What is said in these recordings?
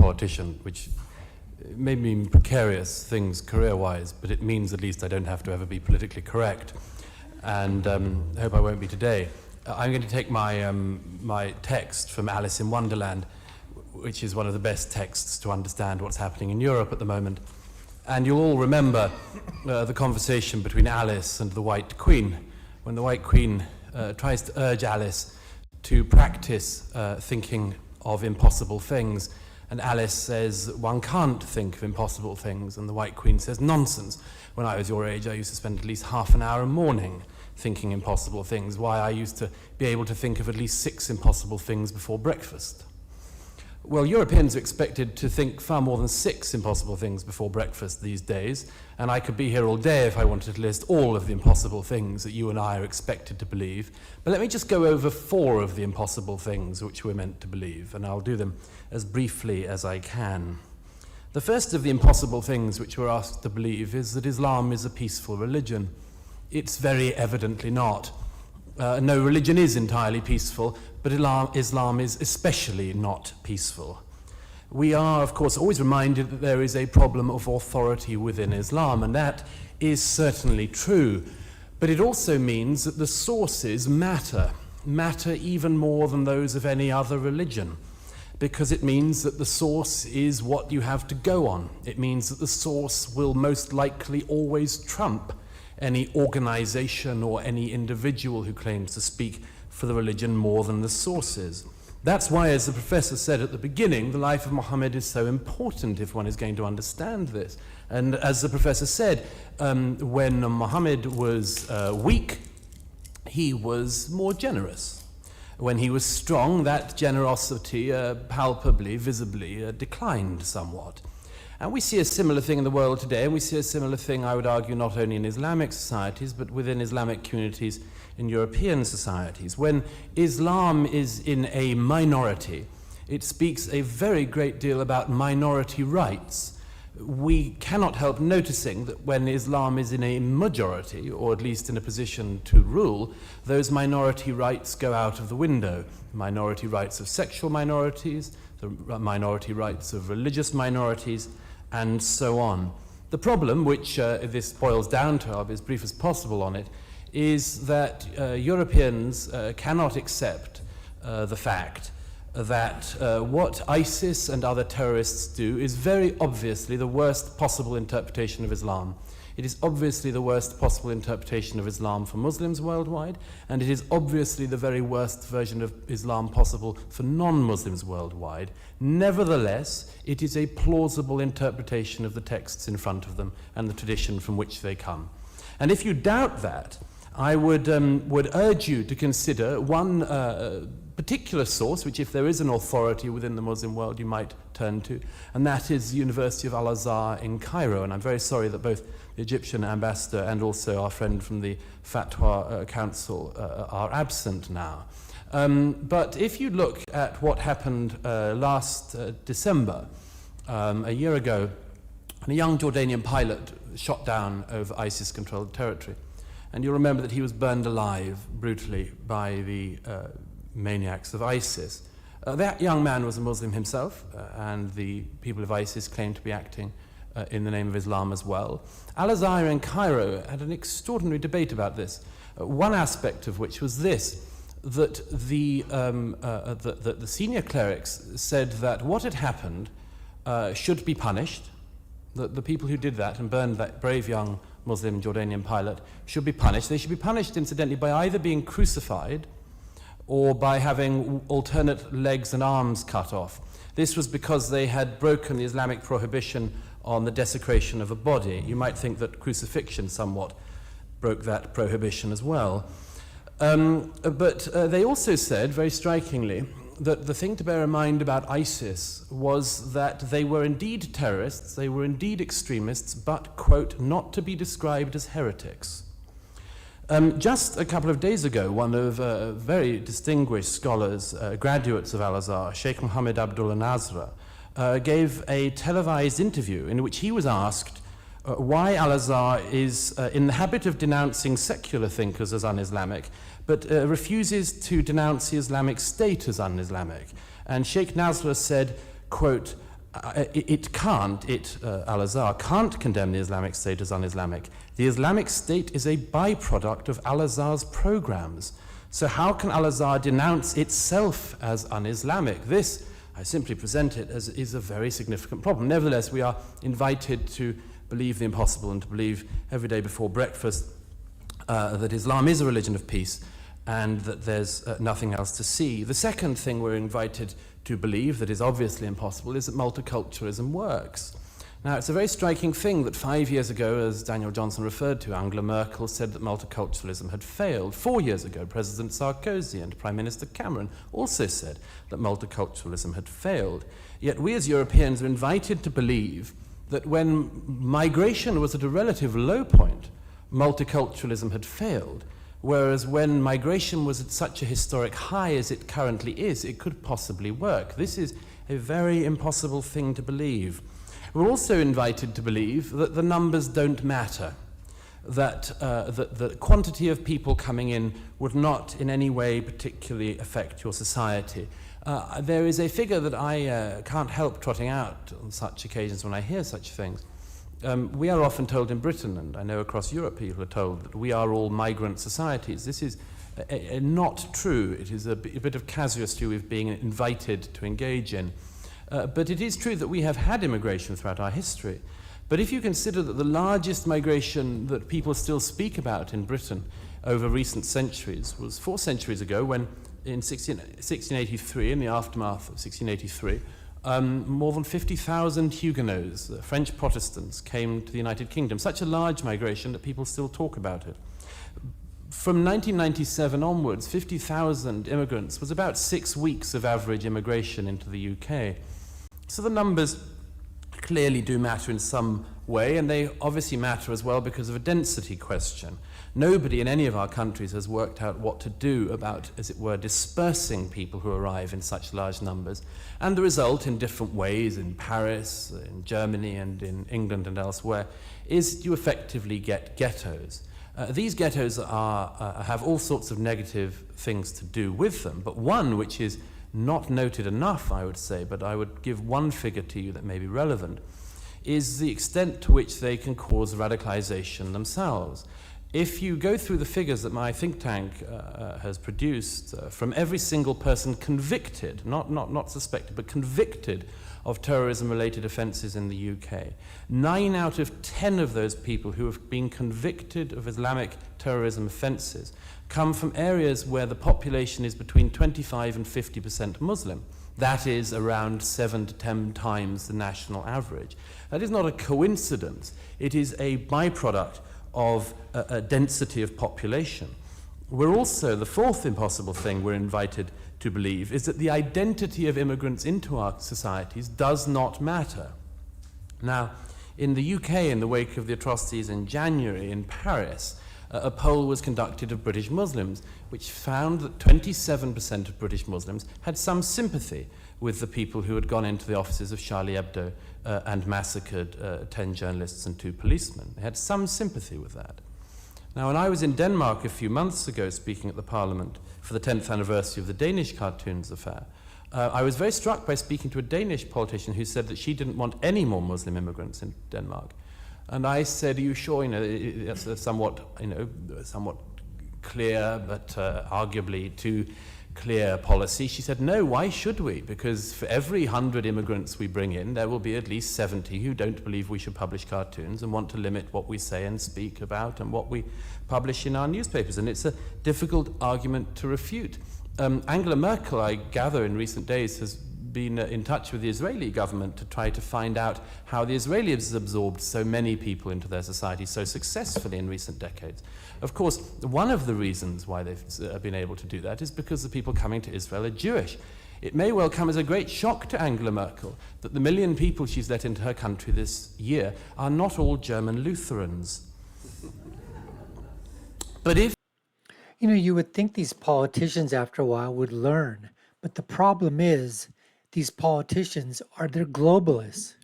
politician, which may mean precarious things career-wise, but it means at least I don't have to ever be politically correct. And I hope I won't be today. I'm going to take my text from Alice in Wonderland, which is one of the best texts to understand what's happening in Europe at the moment. And you'll all remember the conversation between Alice and the White Queen, when the White Queen tries to urge Alice to practice thinking of impossible things. And Alice says, one can't think of impossible things. And the White Queen says, nonsense. When I was your age, I used to spend at least half an hour a morning thinking impossible things. Why, I used to be able to think of at least 6 impossible things before breakfast. Well, Europeans are expected to think far more than 6 impossible things before breakfast these days, and I could be here all day if I wanted to list all of the impossible things that you and I are expected to believe. But let me just go over 4 of the impossible things which we're meant to believe, and I'll do them as briefly as I can. The first of the impossible things which we're asked to believe is that Islam is a peaceful religion. It's very evidently not. No religion is entirely peaceful, but Islam is especially not peaceful. We are, of course, always reminded that there is a problem of authority within Islam, and that is certainly true. But it also means that the sources matter even more than those of any other religion, because it means that the source is what you have to go on. It means that the source will most likely always trump any organization or any individual who claims to speak for the religion more than the sources. That's why, as the professor said at the beginning, the life of Muhammad is so important if one is going to understand this. And as the professor said, when Muhammad was weak, he was more generous. When he was strong, that generosity palpably, visibly declined somewhat. And we see a similar thing in the world today, and we see a similar thing, I would argue, not only in Islamic societies, but within Islamic communities in European societies. When Islam is in a minority, it speaks a very great deal about minority rights. We cannot help noticing that when Islam is in a majority, or at least in a position to rule, those minority rights go out of the window. Minority rights of sexual minorities, the minority rights of religious minorities, and so on. The problem, which this boils down to, I'll be as brief as possible on it, is that Europeans cannot accept the fact that what ISIS and other terrorists do is very obviously the worst possible interpretation of Islam. It is obviously the worst possible interpretation of Islam for Muslims worldwide, and it is obviously the very worst version of Islam possible for non-Muslims worldwide. Nevertheless, it is a plausible interpretation of the texts in front of them and the tradition from which they come. And if you doubt that, I would urge you to consider one particular source, which if there is an authority within the Muslim world you might turn to, and that is the University of Al-Azhar in Cairo. And I'm very sorry that both the Egyptian ambassador and also our friend from the Fatwa Council are absent now. But if you look at what happened last December, a year ago, a young Jordanian pilot shot down over ISIS-controlled territory. And you'll remember that he was burned alive brutally by the maniacs of ISIS. That young man was a Muslim himself, and the people of ISIS claimed to be acting in the name of Islam as well. Al-Azhar in Cairo had an extraordinary debate about this, one aspect of which was this, that the senior clerics said that what had happened should be punished, that the people who did that and burned that brave young Muslim Jordanian pilot should be punished. They should be punished, incidentally, by either being crucified or by having alternate legs and arms cut off. This was because they had broken the Islamic prohibition on the desecration of a body. You might think that crucifixion somewhat broke that prohibition as well. But they also said, very strikingly, that the thing to bear in mind about ISIS was that they were indeed terrorists, they were indeed extremists, but, quote, not to be described as heretics. Just a couple of days ago, one of very distinguished scholars, graduates of Al-Azhar, Sheikh Mohammed Abdullah Nasra, gave a televised interview in which he was asked why Al-Azhar is in the habit of denouncing secular thinkers as un-Islamic, but refuses to denounce the Islamic State as un-Islamic. And Sheikh Nasra said, quote, Al-Azhar, can't condemn the Islamic State as un-Islamic. The Islamic State is a byproduct of Al-Azhar's programs. So how can Al-Azhar denounce itself as un-Islamic? This, I simply present it as, is a very significant problem. Nevertheless, we are invited to believe the impossible and to believe every day before breakfast that Islam is a religion of peace and that there's nothing else to see. The second thing we're invited to believe that is obviously impossible is that multiculturalism works. Now, it's a very striking thing that 5 years ago, as Daniel Johnson referred to, Angela Merkel said that multiculturalism had failed. 4 years ago, President Sarkozy and Prime Minister Cameron also said that multiculturalism had failed. Yet we as Europeans are invited to believe that when migration was at a relative low point, multiculturalism had failed, whereas when migration was at such a historic high as it currently is, it could possibly work. This is a very impossible thing to believe. We're also invited to believe that the numbers don't matter, that the quantity of people coming in would not in any way particularly affect your society. There is a figure that I can't help trotting out on such occasions when I hear such things. We are often told in Britain, and I know across Europe people are told, that we are all migrant societies. This is not true. It is a bit of casuistry we've been invited to engage in. But it is true that we have had immigration throughout our history. But if you consider that the largest migration that people still speak about in Britain over recent centuries was 4 centuries ago when in 1683, in the aftermath of 1683, more than 50,000 Huguenots, French Protestants, came to the United Kingdom. Such a large migration that people still talk about it. From 1997 onwards, 50,000 immigrants was about 6 weeks of average immigration into the UK. So the numbers clearly do matter in some way, and they obviously matter as well because of a density question. Nobody in any of our countries has worked out what to do about, as it were, dispersing people who arrive in such large numbers. And the result, in different ways, in Paris, in Germany, and in England and elsewhere, is you effectively get ghettos. These ghettos have all sorts of negative things to do with them, but one which is not noted enough, I would say, but I would give one figure to you that may be relevant, is the extent to which they can cause radicalization themselves. If you go through the figures that my think tank has produced, from every single person convicted, not suspected, but convicted of terrorism-related offences in the UK, 9 out of 10 of those people who have been convicted of Islamic terrorism offences come from areas where the population is between 25 and 50% Muslim. That is around 7 to 10 times the national average. That is not a coincidence. It is a byproduct of a density of population. We're also, the fourth impossible thing we're invited to believe is that the identity of immigrants into our societies does not matter. Now, in the UK, in the wake of the atrocities in January in Paris, a poll was conducted of British Muslims, which found that 27% of British Muslims had some sympathy with the people who had gone into the offices of Charlie Hebdo and massacred 10 journalists and 2 policemen. They had some sympathy with that. Now, when I was in Denmark a few months ago speaking at the Parliament for the 10th anniversary of the Danish cartoons affair, I was very struck by speaking to a Danish politician who said that she didn't want any more Muslim immigrants in Denmark. And I said, are you sure? That's a somewhat clear, but arguably too clear policy. She said, no, why should we? Because for every 100 immigrants we bring in, there will be at least 70 who don't believe we should publish cartoons and want to limit what we say and speak about and what we publish in our newspapers. And it's a difficult argument to refute. Angela Merkel, I gather in recent days, has been in touch with the Israeli government to try to find out how the Israelis have absorbed so many people into their society so successfully in recent decades. Of course, one of the reasons why they've been able to do that is because the people coming to Israel are Jewish. It may well come as a great shock to Angela Merkel that the 1 million people she's let into her country this year are not all German Lutherans. But if you would think these politicians after a while would learn, but the problem is these politicians they're globalists.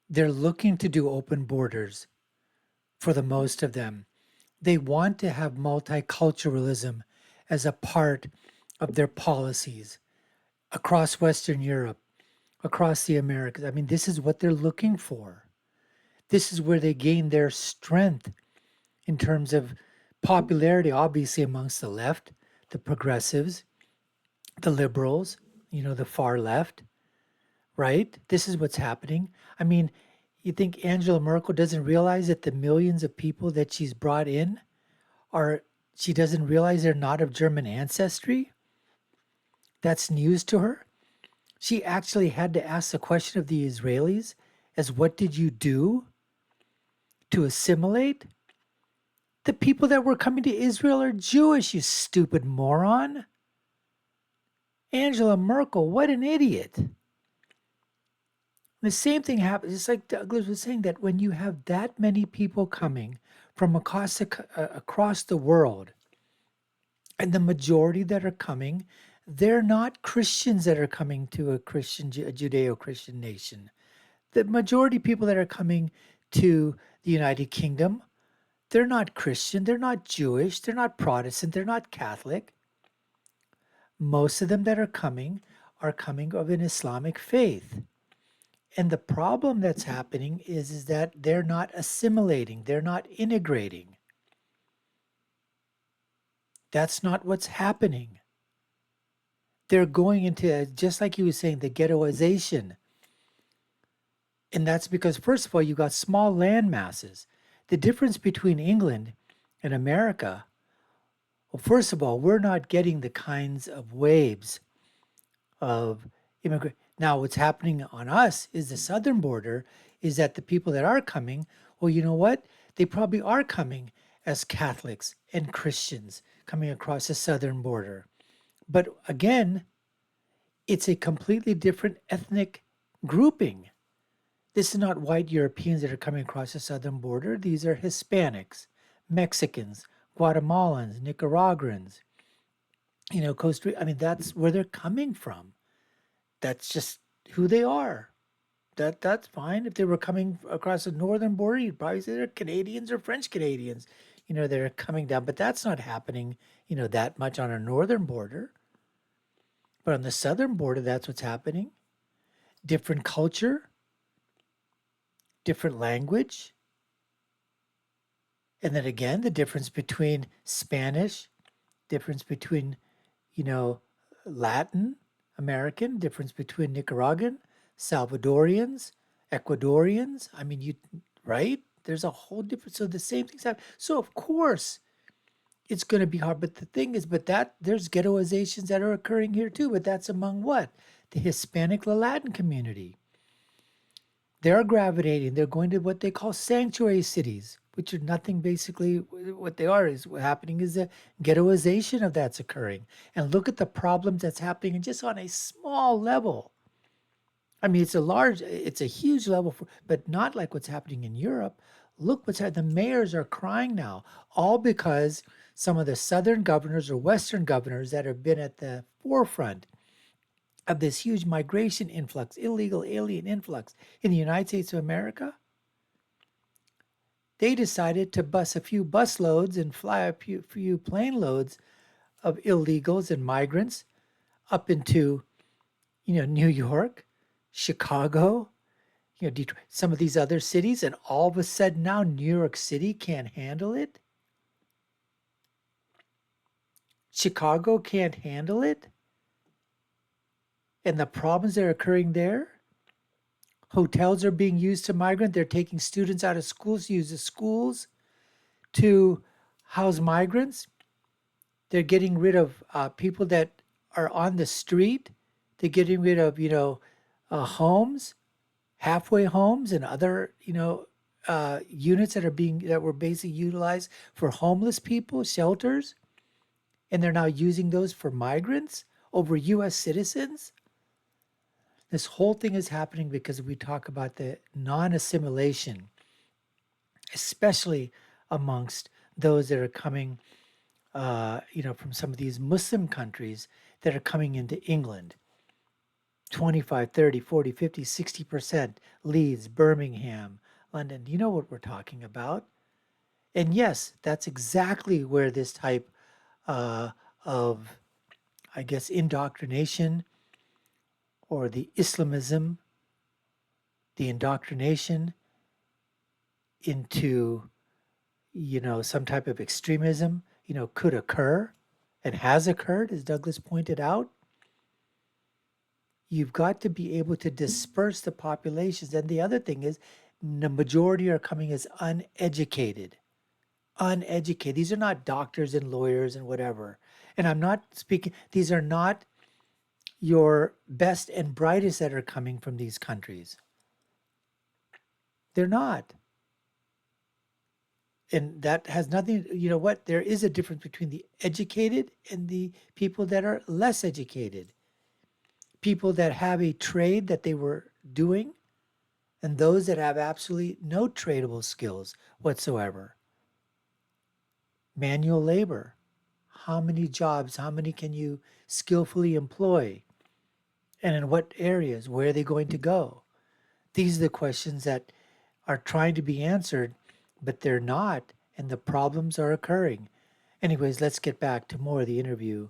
They're looking to do open borders for the most of them. They want to have multiculturalism as a part of their policies across Western Europe. across the Americas. I mean, this is what they're looking for. This is where they gain their strength in terms of popularity, obviously, amongst the left, the progressives, the liberals, the far left, right? This is what's happening. I mean, you think Angela Merkel doesn't realize that the millions of people that she's brought in she doesn't realize they're not of German ancestry? That's news to her. She actually had to ask the question of the Israelis as what did you do to assimilate? The people that were coming to Israel are Jewish, you stupid moron. Angela Merkel, what an idiot. The same thing happens. It's like Douglas was saying that when you have that many people coming from across the world, and the majority that are coming, they're not Christians that are coming to a Judeo-Christian nation. The majority of people that are coming to the United Kingdom, they're not Christian, they're not Jewish, they're not Protestant, they're not Catholic. Most of them that are coming of an Islamic faith. And the problem that's happening is that they're not assimilating, they're not integrating. That's not what's happening. They're going into, just like he was saying, the ghettoization. And that's because, first of all, you got small land masses. The difference between England and America, well, first of all, we're not getting the kinds of waves of immigrant. Now, what's happening on us is the southern border is that the people that are coming, well, you know what? They probably are coming as Catholics and Christians coming across the southern border. But again, it's a completely different ethnic grouping. This is not white Europeans that are coming across the southern border. These are Hispanics, Mexicans, Guatemalans, Nicaraguans, Costa Rica. I mean, that's where they're coming from. That's just who they are. That's fine. If they were coming across the northern border, you'd probably say they're Canadians or French Canadians, that are coming down. But that's not happening, that much on our northern border. But on the southern border, that's what's happening. Different culture, different language. And then again, the difference between Spanish, difference between, Latin American, difference between Nicaraguan, Salvadorians, Ecuadorians. I mean, right? There's a whole different, so the same things happen. So of course, it's going to be hard. But the thing is, there's ghettoizations that are occurring here too. But that's among what? The Hispanic, the Latin community. They're gravitating. They're going to what they call sanctuary cities, which are nothing basically. What they are is what happening is a ghettoization of that's occurring. And look at the problems that's happening and just on a small level. I mean, it's a huge level, but not like what's happening in Europe. Look what's happening. The mayors are crying now, all because some of the southern governors or western governors that have been at the forefront of this huge migration influx, illegal alien influx in the United States of America, they decided to bus a few bus loads and fly a few plane loads of illegals and migrants up into, New York, Chicago, Detroit, some of these other cities, and all of a sudden now New York City can't handle it. Chicago can't handle it. And the problems that are occurring there, hotels are being used to migrant. They're taking students out of schools, use the schools to house migrants. They're getting rid of people that are on the street. They're getting rid of, homes, halfway homes, and other, units that were basically utilized for homeless people, shelters, and they're now using those for migrants over U.S. citizens. This whole thing is happening because we talk about the non-assimilation, especially amongst those that are coming, from some of these Muslim countries that are coming into England. 25, 30, 40, 50, 60%, Leeds, Birmingham, London. You know what we're talking about. And yes, that's exactly where this type of, I guess, indoctrination or the Islamism, the indoctrination into, some type of extremism, could occur and has occurred, as Douglas pointed out. You've got to be able to disperse the populations. And the other thing is, the majority are coming as uneducated. Uneducated. These are not doctors and lawyers and whatever. And I'm not speaking, these are not your best and brightest that are coming from these countries. They're not. And that has nothing, there is a difference between the educated and the people that are less educated. People that have a trade that they were doing, and those that have absolutely no tradable skills whatsoever. Manual labor. How many jobs, how many can you skillfully employ? And in what areas? Where are they going to go? These are the questions that are trying to be answered, but they're not, and the problems are occurring. Anyways, let's get back to more of the interview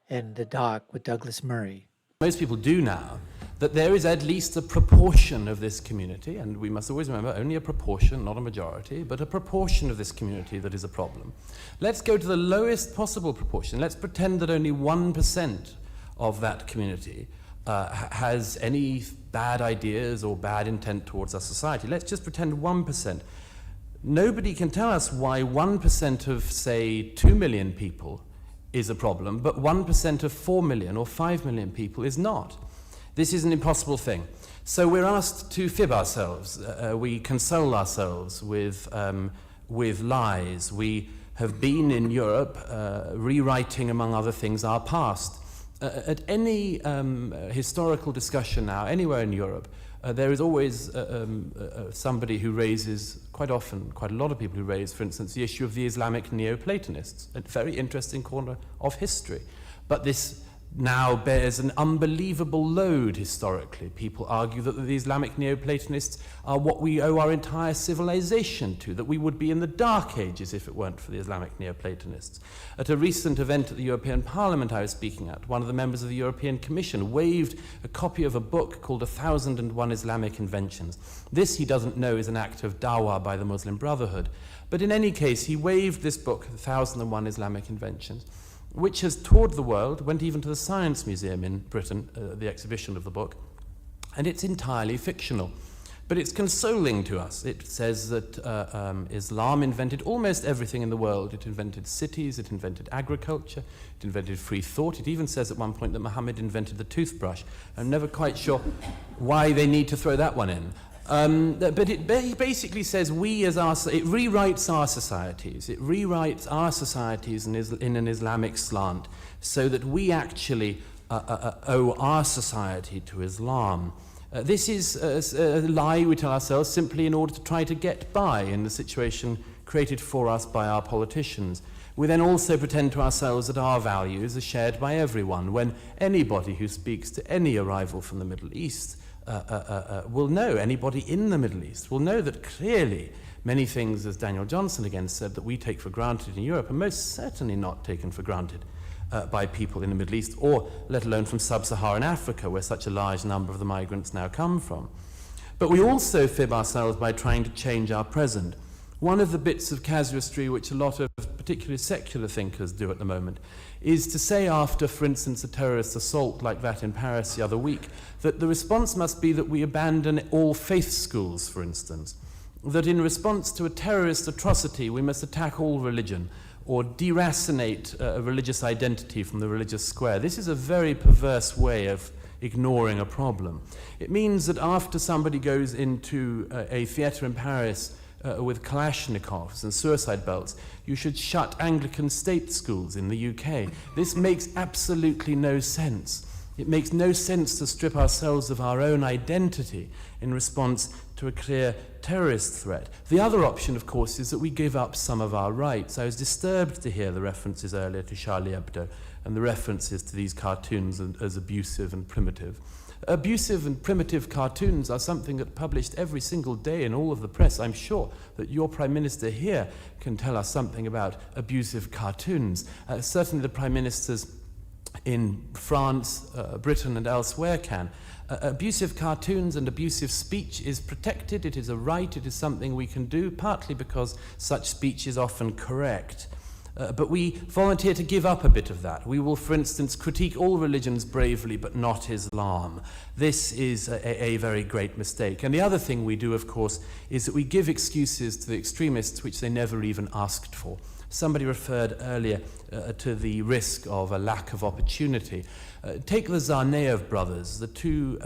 and the doc with Douglas Murray. Most people do now, that there is at least a proportion of this community, and we must always remember only a proportion, not a majority, but a proportion of this community that is a problem. Let's go to the lowest possible proportion. Let's pretend that only 1% of that community has any bad ideas or bad intent towards our society. Let's just pretend 1%. Nobody can tell us why 1% of, say, 2 million people is a problem, but 1% of 4 million or 5 million people is not. This is an impossible thing. So we're asked to fib ourselves. We console ourselves with lies. We have been in Europe rewriting, among other things, our past. At any historical discussion now, anywhere in Europe, there is always somebody who raises, quite often, quite a lot of people who raise, for instance, the issue of the Islamic Neoplatonists, a very interesting corner of history. But this now bears an unbelievable load historically. People argue that the Islamic Neoplatonists are what we owe our entire civilization to, that we would be in the Dark Ages if it weren't for the Islamic Neoplatonists. At a recent event at the European Parliament I was speaking at, one of the members of the European Commission waved a copy of a book called 1001 Islamic Inventions. This, he doesn't know, is an act of dawah by the Muslim Brotherhood. But in any case, he waved this book, 1001 Islamic Inventions, which has toured the world, went even to the Science Museum in Britain, the exhibition of the book, and it's entirely fictional. But it's consoling to us. It says that Islam invented almost everything in the world. It invented cities, it invented agriculture, it invented free thought. It even says at one point that Muhammad invented the toothbrush. I'm never quite sure why they need to throw that one in. But it basically says it rewrites our societies. It rewrites our societies in an Islamic slant so that we actually owe our society to Islam. This is a lie we tell ourselves simply in order to try to get by in the situation created for us by our politicians. We then also pretend to ourselves that our values are shared by everyone, when anybody who speaks to any arrival from the Middle East will know, anybody in the Middle East will know that clearly many things, as Daniel Johnson again said, that we take for granted in Europe are most certainly not taken for granted by people in the Middle East, or let alone from sub-Saharan Africa, where such a large number of the migrants now come from. But we also fib ourselves by trying to change our present. One of the bits of casuistry which a lot of particularly secular thinkers do at the moment is to say after, for instance, a terrorist assault like that in Paris the other week, that the response must be that we abandon all faith schools, for instance. That in response to a terrorist atrocity, we must attack all religion, or deracinate a religious identity from the religious square. This is a very perverse way of ignoring a problem. It means that after somebody goes into a theatre in Paris with Kalashnikovs and suicide belts, you should shut Anglican state schools in the UK. This makes absolutely no sense. It makes no sense to strip ourselves of our own identity in response to a clear terrorist threat. The other option, of course, is that we give up some of our rights. I was disturbed to hear the references earlier to Charlie Hebdo and the references to these cartoons as abusive and primitive. Abusive and primitive cartoons are something that are published every single day in all of the press. I'm sure that your Prime Minister here can tell us something about abusive cartoons. Certainly the Prime Ministers in France, Britain and elsewhere can. Abusive cartoons and abusive speech is protected, it is a right, it is something we can do, partly because such speech is often correct. But we volunteer to give up a bit of that. We will, for instance, critique all religions bravely, but not Islam. This is a very great mistake. And the other thing we do, of course, is that we give excuses to the extremists which they never even asked for. Somebody referred earlier to the risk of a lack of opportunity. Take the Zarnaev brothers, the two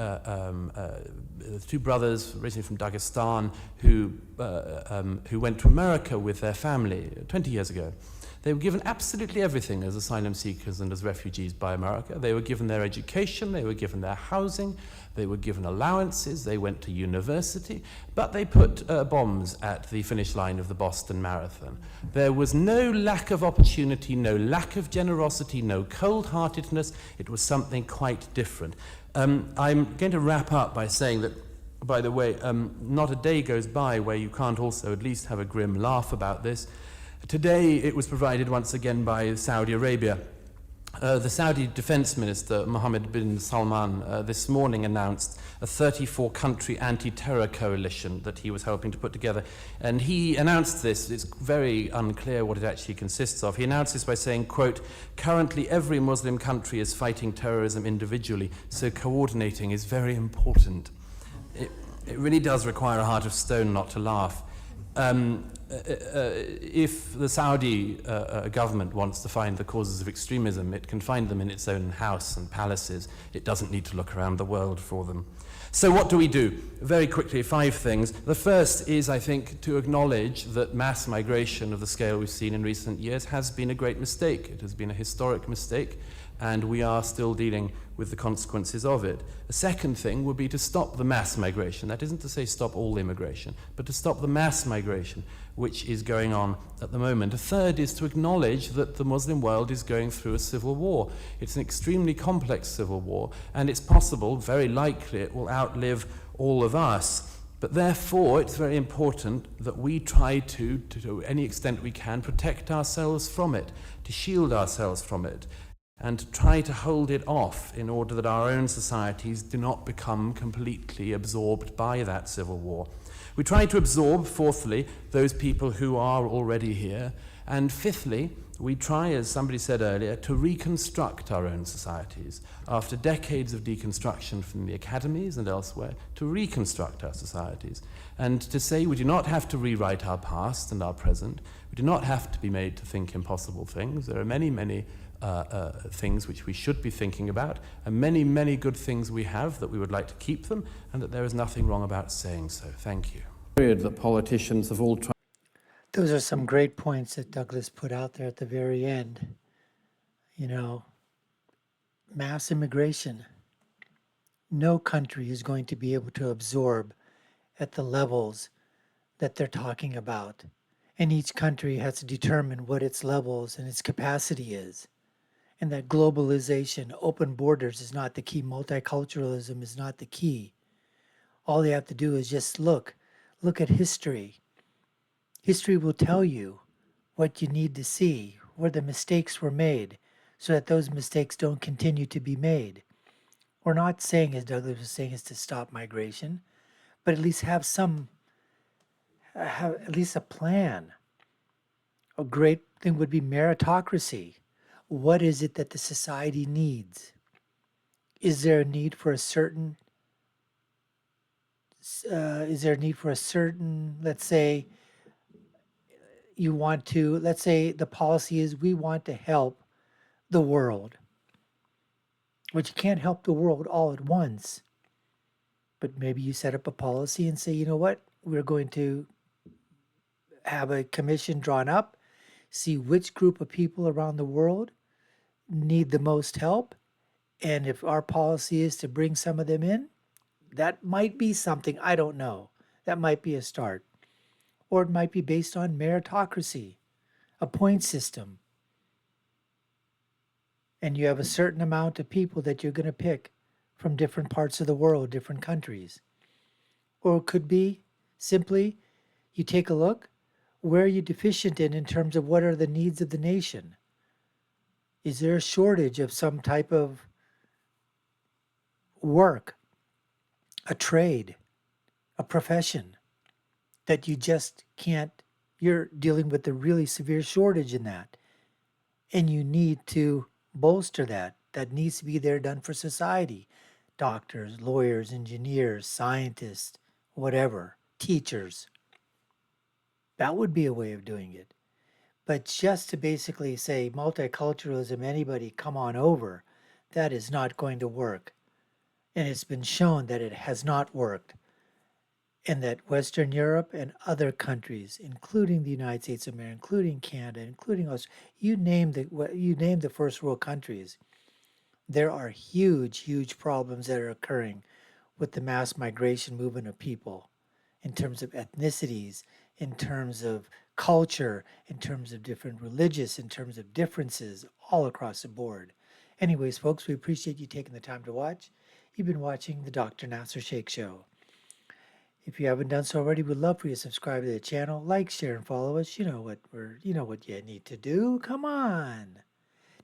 brothers originally from Dagestan who went to America with their family 20 years ago. They were given absolutely everything as asylum seekers and as refugees by America. They were given their education, they were given their housing, they were given allowances, they went to university, but they put bombs at the finish line of the Boston Marathon. There was no lack of opportunity, no lack of generosity, no cold-heartedness. It was something quite different. I'm going to wrap up by saying that, by the way, not a day goes by where you can't also at least have a grim laugh about this. Today it was provided once again by Saudi Arabia. The Saudi Defense Minister, Mohammed bin Salman, this morning announced a 34-country anti-terror coalition that he was helping to put together. And he announced this, it's very unclear what it actually consists of. He announced this by saying, quote, "Currently every Muslim country is fighting terrorism individually, so coordinating is very important." It really does require a heart of stone not to laugh. If the Saudi government wants to find the causes of extremism, it can find them in its own house and palaces. It doesn't need to look around the world for them. So what do we do? Very quickly, 5 things. The first is, I think, to acknowledge that mass migration of the scale we've seen in recent years has been a great mistake. It has been a historic mistake, and we are still dealing with the consequences of it. A second thing would be to stop the mass migration. That isn't to say stop all immigration, but to stop the mass migration which is going on at the moment. A third is to acknowledge that the Muslim world is going through a civil war. It's an extremely complex civil war, and it's possible, very likely, it will outlive all of us. But therefore, it's very important that we try to any extent we can, protect ourselves from it, to shield ourselves from it, and to try to hold it off in order that our own societies do not become completely absorbed by that civil war. We try to absorb, fourthly, those people who are already here, and fifthly, we try, as somebody said earlier, to reconstruct our own societies. After decades of deconstruction from the academies and elsewhere, to reconstruct our societies. And to say we do not have to rewrite our past and our present. We do not have to be made to think impossible things. There are many, many things which we should be thinking about, and many, many good things we have that we would like to keep them, and that there is nothing wrong about saying so. Thank you. That politicians have all tried. Those are some great points that Douglas put out there at the very end. You know, mass immigration. No country is going to be able to absorb at the levels that they're talking about. And each country has to determine what its levels and its capacity is. And that globalization, open borders is not the key. Multiculturalism is not the key. All they have to do is just look at history. History will tell you what you need to see, where the mistakes were made, so that those mistakes don't continue to be made. We're not saying, as Douglas was saying, is to stop migration, but at least have at least a plan. A great thing would be meritocracy. What is it that the society needs? Is there a need for a certain, let's say, let's say the policy is we want to help the world, but you can't help the world all at once. But maybe you set up a policy and say, you know what, we're going to have a commission drawn up, see which group of people around the world need the most help. And if our policy is to bring some of them in, that might be something, I don't know. That might be a start. Or it might be based on meritocracy, a point system. And you have a certain amount of people that you're going to pick from different parts of the world, different countries. Or it could be simply you take a look, where are you deficient in terms of what are the needs of the nation? Is there a shortage of some type of work a trade, a profession that you just can't, you're dealing with a really severe shortage in that. And you need to bolster that. That needs to be there done for society. Doctors, lawyers, engineers, scientists, whatever, teachers. That would be a way of doing it. But just to basically say multiculturalism, anybody come on over, that is not going to work. And it's been shown that it has not worked. And that Western Europe and other countries, including the United States of America, including Canada, including us, you name the first world countries, there are huge, huge problems that are occurring with the mass migration movement of people in terms of ethnicities, in terms of culture, in terms of different religious, in terms of differences all across the board. Anyways, folks, we appreciate you taking the time to watch. You've been watching the Dr. Nasser Sheikh Show. If you haven't done so already, we'd love for you to subscribe to the channel, like, share, and follow us. You know what you need to do. Come on.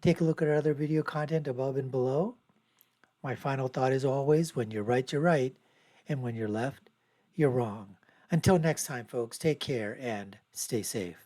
Take a look at our other video content above and below. My final thought is always, when you're right, and when you're left, you're wrong. Until next time, folks, take care and stay safe.